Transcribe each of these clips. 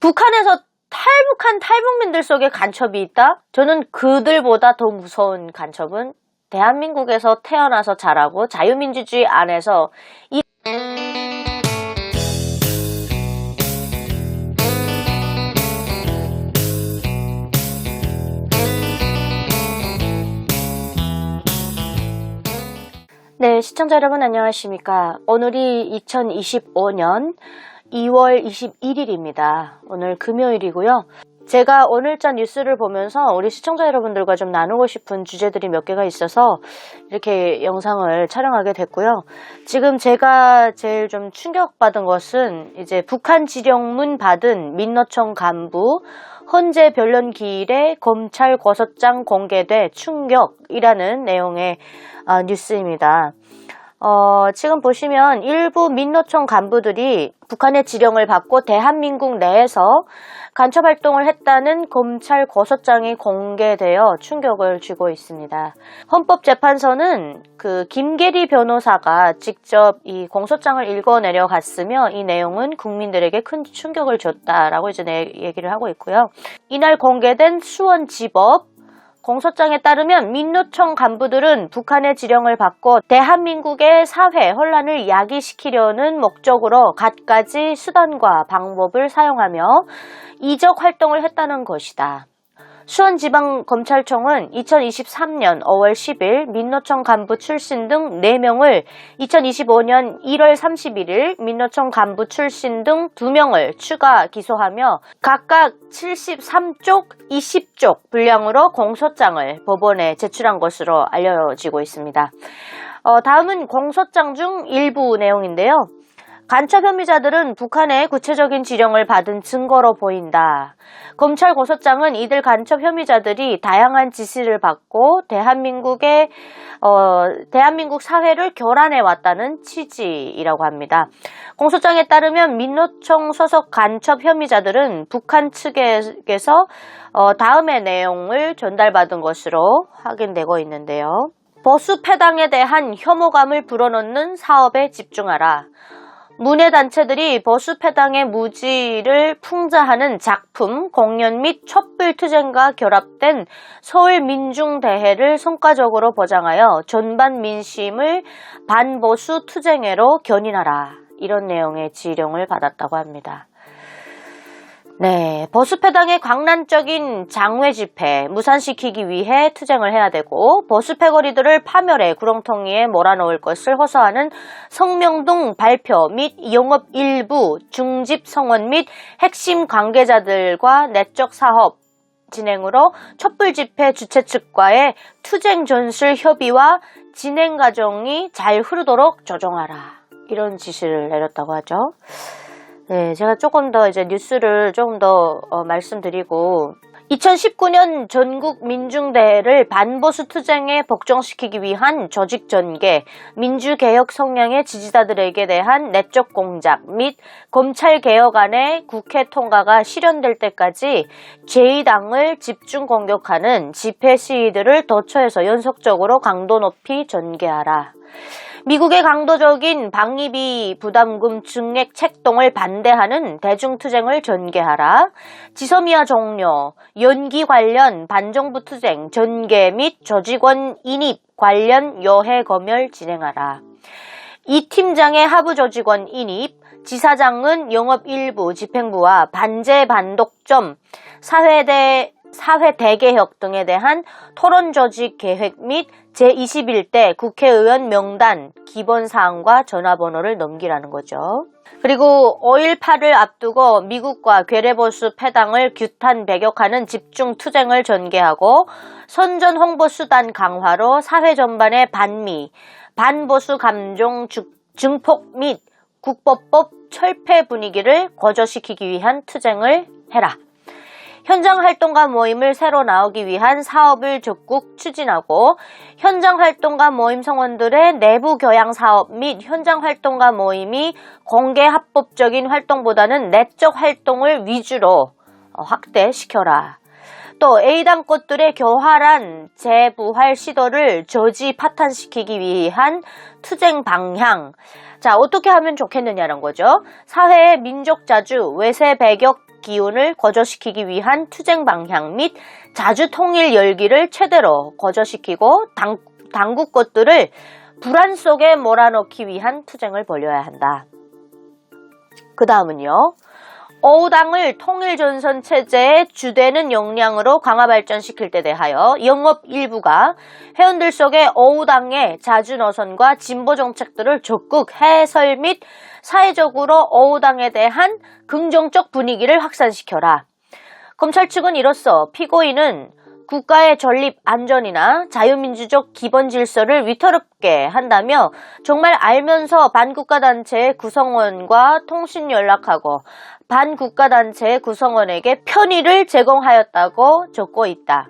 북한에서 탈북한 탈북민들 속에 간첩이 있다? 저는 그들보다 더 무서운 간첩은 대한민국에서 태어나서 자라고 자유민주주의 안에서 네, 시청자 여러분 안녕하십니까? 오늘이 2025년 2월 21일입니다. 오늘 금요일이고요. 제가 오늘자 뉴스를 보면서 우리 시청자 여러분들과 좀 나누고 싶은 주제들이 몇 개가 있어서 이렇게 영상을 촬영하게 됐고요. 지금 제가 제일 좀 충격받은 것은 이제 북한 지령문 받은 민노총 간부 헌재 변론 기일에 검찰 고소장 공개돼 충격이라는 내용의 뉴스입니다. 지금 보시면 일부 민노총 간부들이 북한의 지령을 받고 대한민국 내에서 간첩 활동을 했다는 검찰 고소장이 공개되어 충격을 주고 있습니다. 헌법재판소는 그 김계리 변호사가 직접 이 공소장을 읽어내려 갔으며 이 내용은 국민들에게 큰 충격을 줬다라고 이제 얘기를 하고 있고요. 이날 공개된 수원지법 공소장에 따르면 민노총 간부들은 북한의 지령을 받고 대한민국의 사회 혼란을 야기시키려는 목적으로 갖가지 수단과 방법을 사용하며 이적 활동을 했다는 것이다. 수원지방검찰청은 2023년 5월 10일 민노총 간부 출신 등 4명을 2025년 1월 31일 민노총 간부 출신 등 2명을 추가 기소하며 각각 73쪽, 20쪽 분량으로 공소장을 법원에 제출한 것으로 알려지고 있습니다. 다음은 공소장 중 일부 내용인데요. 간첩 혐의자들은 북한의 구체적인 지령을 받은 증거로 보인다. 검찰 고소장은 이들 간첩 혐의자들이 다양한 지시를 받고 대한민국 사회를 교란해 왔다는 취지이라고 합니다. 공소장에 따르면 민노총 소속 간첩 혐의자들은 북한 측에서 다음의 내용을 전달받은 것으로 확인되고 있는데요. 보수 패당에 대한 혐오감을 불어넣는 사업에 집중하라. 문예단체들이 보수패당의 무지를 풍자하는 작품, 공연 및 촛불투쟁과 결합된 서울민중대회를 성과적으로 보장하여 전반 민심을 반보수 투쟁회로 견인하라. 이런 내용의 지령을 받았다고 합니다. 네, 보수패당의 광란적인 장외 집회 무산시키기 위해 투쟁을 해야 되고 보수패거리들을 파멸해 구렁텅이에 몰아넣을 것을 호소하는 성명등 발표 및 영업 일부 중집 성원 및 핵심 관계자들과 내적 사업 진행으로 촛불 집회 주최 측과의 투쟁 전술 협의와 진행 과정이 잘 흐르도록 조정하라. 이런 지시를 내렸다고 하죠. 네, 제가 조금 더 이제 뉴스를 조금 더 말씀드리고 2019년 전국 민중대회를 반보수 투쟁에 복종시키기 위한 조직 전개, 민주개혁 성향의 지지자들에게 대한 내적 공작 및 검찰개혁안의 국회 통과가 실현될 때까지 제2당을 집중 공격하는 집회 시위들을 도처에서 연속적으로 강도 높이 전개하라. 미국의 강도적인 방위비 부담금 증액 책동을 반대하는 대중투쟁을 전개하라. 지소미아 종료, 연기 관련 반정부 투쟁 전개 및 조직원 인입 관련 여해 검열 진행하라. 이 팀장의 하부 조직원 인입, 지사장은 영업 일부 집행부와 반제 반독점, 사회 대개혁 등에 대한 토론 조직 계획 및 제21대 국회의원 명단 기본사항과 전화번호를 넘기라는 거죠. 그리고 5.18을 앞두고 미국과 괴뢰보수 패당을 규탄 배격하는 집중투쟁을 전개하고 선전 홍보수단 강화로 사회 전반의 반미, 반보수 감정 증폭 및 국보법 철폐 분위기를 고조시키기 위한 투쟁을 해라. 현장활동가 모임을 새로 나오기 위한 사업을 적극 추진하고 현장활동가 모임 성원들의 내부 교양 사업 및 현장활동가 모임이 공개 합법적인 활동보다는 내적 활동을 위주로 확대시켜라. 또 A당 꽃들의 교활한 재부활 시도를 저지 파탄시키기 위한 투쟁 방향. 자, 어떻게 하면 좋겠느냐는 거죠. 사회의 민족자주, 외세 배격 기운을 거저시키기 위한 투쟁 방향 및 자주 통일 열기를 최대로 거저시키고 당국것들을 불안 속에 몰아넣기 위한 투쟁을 벌여야 한다. 그 다음은요. 어우당을 통일전선 체제의 주되는 역량으로 강화 발전시킬 데 대하여 영업 일부가 회원들 속에 어우당의 자주 노선과 진보 정책들을 적극 해설 및 사회적으로 어우당에 대한 긍정적 분위기를 확산시켜라. 검찰 측은 이로써 피고인은 국가의 전립 안전이나 자유민주적 기본 질서를 위태롭게 한다며 정말 알면서 반국가단체의 구성원과 통신 연락하고 반국가단체의 구성원에게 편의를 제공하였다고 적고 있다.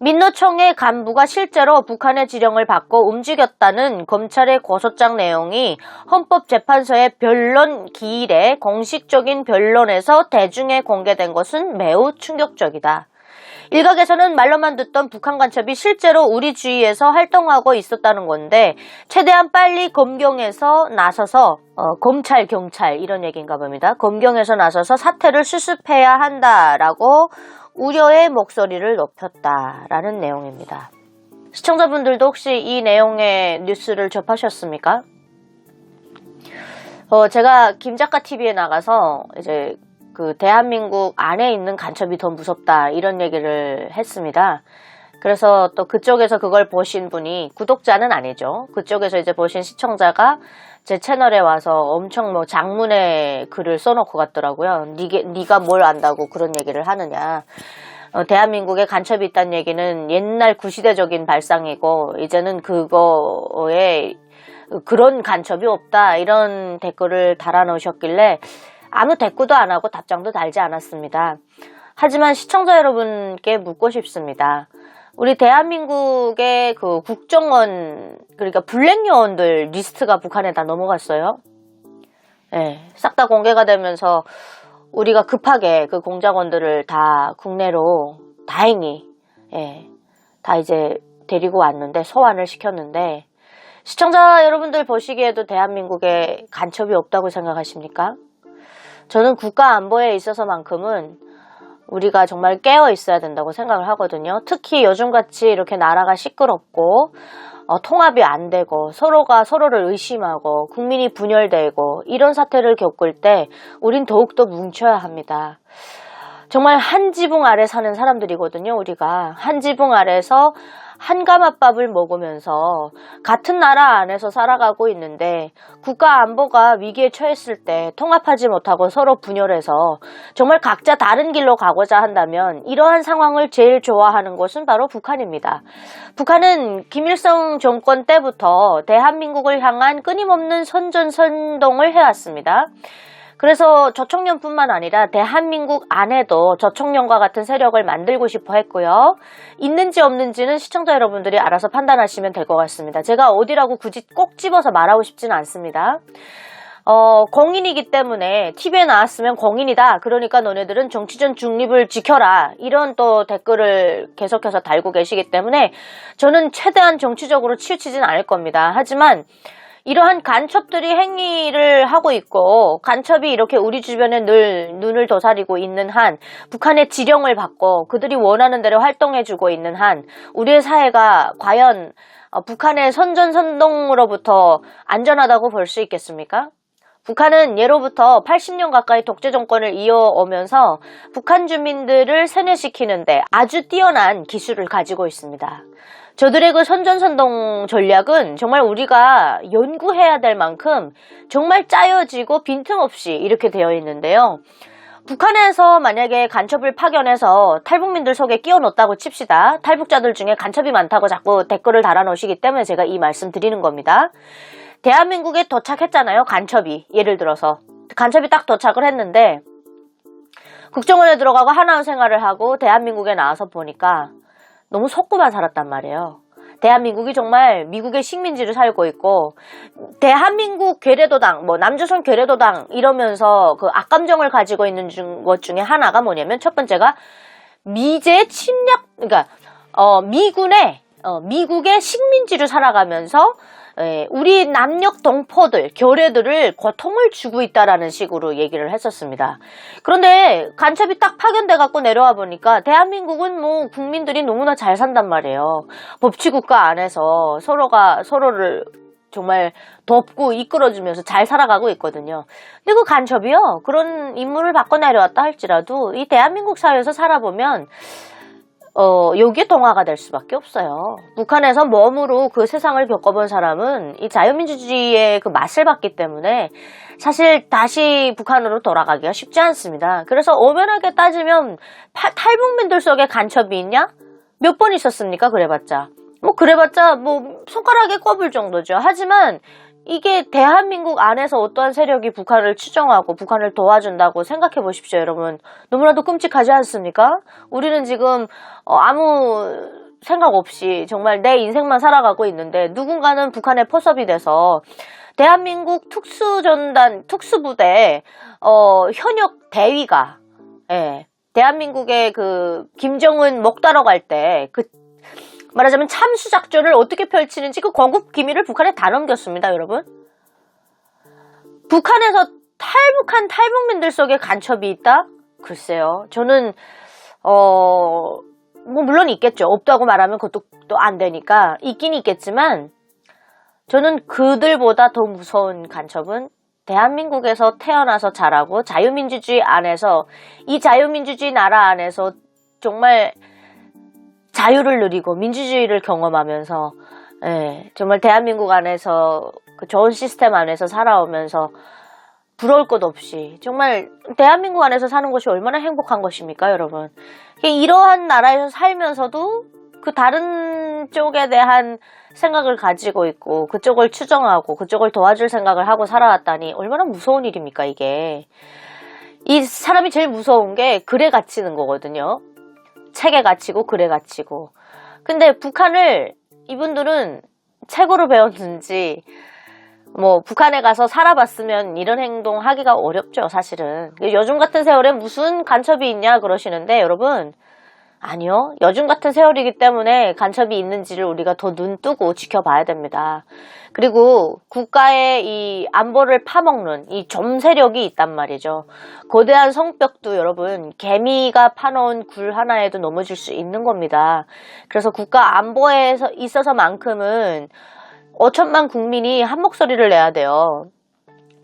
민노총의 간부가 실제로 북한의 지령을 받고 움직였다는 검찰의 고소장 내용이 헌법재판소의 변론 기일에 공식적인 변론에서 대중에 공개된 것은 매우 충격적이다. 일각에서는 말로만 듣던 북한 간첩이 실제로 우리 주위에서 활동하고 있었다는 건데 최대한 빨리 검경에서 나서서 검찰, 경찰 이런 얘기인가 봅니다. 검경에서 나서서 사태를 수습해야 한다라고 우려의 목소리를 높였다라는 내용입니다. 시청자분들도 혹시 이 내용의 뉴스를 접하셨습니까? 제가 김작가 TV에 나가서 이제 그 대한민국 안에 있는 간첩이 더 무섭다 이런 얘기를 했습니다. 그래서 또 그쪽에서 그걸 보신 분이 구독자는 아니죠. 그쪽에서 이제 보신 시청자가 제 채널에 와서 엄청 뭐 장문의 글을 써놓고 갔더라고요. 네가 뭘 안다고 그런 얘기를 하느냐. 대한민국에 간첩이 있다는 얘기는 옛날 구시대적인 발상이고 이제는 그거에 그런 간첩이 없다 이런 댓글을 달아놓으셨길래 아무 대꾸도 안 하고 답장도 달지 않았습니다. 하지만 시청자 여러분께 묻고 싶습니다. 우리 대한민국의 그 국정원, 그러니까 블랙 요원들 리스트가 북한에 다 넘어갔어요. 네, 싹 다 공개가 되면서 우리가 급하게 그 공작원들을 다 국내로 다행히 다 이제 데리고 왔는데 소환을 시켰는데 시청자 여러분들 보시기에도 대한민국에 간첩이 없다고 생각하십니까? 저는 국가 안보에 있어서만큼은 우리가 정말 깨어 있어야 된다고 생각을 하거든요. 특히 요즘같이 이렇게 나라가 시끄럽고 통합이 안 되고 서로가 서로를 의심하고 국민이 분열되고 이런 사태를 겪을 때 우린 더욱더 뭉쳐야 합니다. 정말 한 지붕 아래 사는 사람들이거든요. 우리가 한 지붕 아래서 한가마밥을 먹으면서 같은 나라 안에서 살아가고 있는데 국가 안보가 위기에 처했을 때 통합하지 못하고 서로 분열해서 정말 각자 다른 길로 가고자 한다면 이러한 상황을 제일 좋아하는 곳은 바로 북한입니다. 북한은 김일성 정권 때부터 대한민국을 향한 끊임없는 선전선동을 해왔습니다. 그래서 저청년뿐만 아니라 대한민국 안에도 저청년과 같은 세력을 만들고 싶어 했고요. 있는지 없는지는 시청자 여러분들이 알아서 판단하시면 될 것 같습니다. 제가 어디라고 굳이 꼭 집어서 말하고 싶지는 않습니다. 공인이기 때문에 TV에 나왔으면 공인이다. 그러니까 너네들은 정치적 중립을 지켜라. 이런 또 댓글을 계속해서 달고 계시기 때문에 저는 최대한 정치적으로 치우치진 않을 겁니다. 하지만 이러한 간첩들이 행위를 하고 있고 간첩이 이렇게 우리 주변에 늘 눈을 도사리고 있는 한 북한의 지령을 받고 그들이 원하는 대로 활동해주고 있는 한 우리의 사회가 과연 북한의 선전선동으로부터 안전하다고 볼 수 있겠습니까? 북한은 예로부터 80년 가까이 독재 정권을 이어오면서 북한 주민들을 세뇌시키는데 아주 뛰어난 기술을 가지고 있습니다. 저들의 그 선전선동 전략은 정말 우리가 연구해야 될 만큼 정말 짜여지고 빈틈없이 이렇게 되어 있는데요. 북한에서 만약에 간첩을 파견해서 탈북민들 속에 끼워 넣었다고 칩시다. 탈북자들 중에 간첩이 많다고 자꾸 댓글을 달아놓으시기 때문에 제가 이 말씀 드리는 겁니다. 대한민국에 도착했잖아요. 간첩이. 예를 들어서 간첩이 딱 도착을 했는데 국정원에 들어가고 하나원 생활을 하고 대한민국에 나와서 보니까 너무 속고만 살았단 말이에요. 대한민국이 정말 미국의 식민지를 살고 있고 대한민국 괴뢰도당, 남조선 괴뢰도당 이러면서 그 악감정을 가지고 있는 것 중에 하나가 뭐냐면 첫 번째가 미제 침략, 그러니까 미국의 식민지를 살아가면서 우리 남녘 동포들, 결애들을 고통을 주고 있다라는 식으로 얘기를 했었습니다. 그런데 간첩이 딱 파견돼 갖고 내려와 보니까 대한민국은 뭐 국민들이 너무나 잘 산단 말이에요. 법치국가 안에서 서로가 서로를 정말 돕고 이끌어주면서 잘 살아가고 있거든요. 근데 그 간첩이요, 그런 임무를 받고 내려왔다 할지라도 이 대한민국 사회에서 살아보면 여기에 동화가 될 수밖에 없어요. 북한에서 몸으로 그 세상을 겪어본 사람은 이 자유민주주의의 그 맛을 봤기 때문에 사실 다시 북한으로 돌아가기가 쉽지 않습니다. 그래서 엄연하게 따지면 탈북민들 속에 간첩이 있냐? 몇 번 있었습니까? 그래봤자 뭐 손가락에 꼽을 정도죠. 하지만 이게 대한민국 안에서 어떠한 세력이 북한을 추종하고 북한을 도와준다고 생각해 보십시오, 여러분. 너무나도 끔찍하지 않습니까? 우리는 지금 아무 생각 없이 정말 내 인생만 살아가고 있는데 누군가는 북한에 포섭이 돼서 대한민국 특수부대 현역 대위가 대한민국의 그 김정은 목다러 갈 때 말하자면 참수작전을 어떻게 펼치는지 그 고급 기밀을 북한에 다 넘겼습니다, 여러분. 북한에서 탈북한 탈북민들 속에 간첩이 있다? 글쎄요. 저는 뭐 물론 있겠죠. 없다고 말하면 그것도 또 안 되니까 있긴 있겠지만 저는 그들보다 더 무서운 간첩은 대한민국에서 태어나서 자라고 자유민주주의 안에서 이 자유민주주의 나라 안에서 정말 자유를 누리고 민주주의를 경험하면서 정말 대한민국 안에서 그 좋은 시스템 안에서 살아오면서 부러울 것 없이 정말 대한민국 안에서 사는 것이 얼마나 행복한 것입니까, 여러분. 이러한 나라에서 살면서도 그 다른 쪽에 대한 생각을 가지고 있고 그쪽을 추정하고 그쪽을 도와줄 생각을 하고 살아왔다니 얼마나 무서운 일입니까, 이게. 이 사람이 제일 무서운 게 글에 갇히는 거거든요. 책에 갇히고 글에 갇히고. 근데 북한을 이분들은 책으로 배웠는지 뭐 북한에 가서 살아봤으면 이런 행동 하기가 어렵죠, 사실은. 요즘 같은 세월에 무슨 간첩이 있냐 그러시는데 여러분, 아니요. 요즘 같은 세월이기 때문에 간첩이 있는지를 우리가 더 눈 뜨고 지켜봐야 됩니다. 그리고 국가의 이 안보를 파먹는 이 좀 세력이 있단 말이죠. 거대한 성벽도 여러분, 개미가 파놓은 굴 하나에도 넘어질 수 있는 겁니다. 그래서 국가 안보에 있어서만큼은 5천만 국민이 한 목소리를 내야 돼요.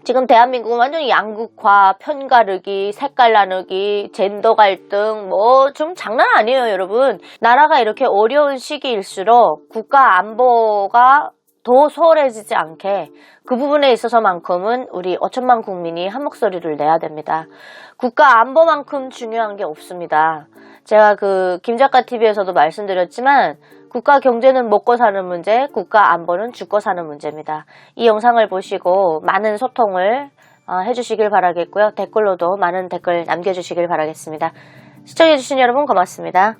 지금 대한민국은 완전히 양극화, 편가르기, 색깔 나누기, 젠더 갈등 뭐 좀 장난 아니에요, 여러분. 나라가 이렇게 어려운 시기일수록 국가 안보가 더 소홀해지지 않게 그 부분에 있어서만큼은 우리 5천만 국민이 한 목소리를 내야 됩니다. 국가 안보만큼 중요한 게 없습니다. 제가 그 김작가 TV에서도 말씀드렸지만 국가 경제는 먹고 사는 문제, 국가 안보는 죽고 사는 문제입니다. 이 영상을 보시고 많은 소통을 해주시길 바라겠고요. 댓글로도 많은 댓글 남겨주시길 바라겠습니다. 시청해주신 여러분 고맙습니다.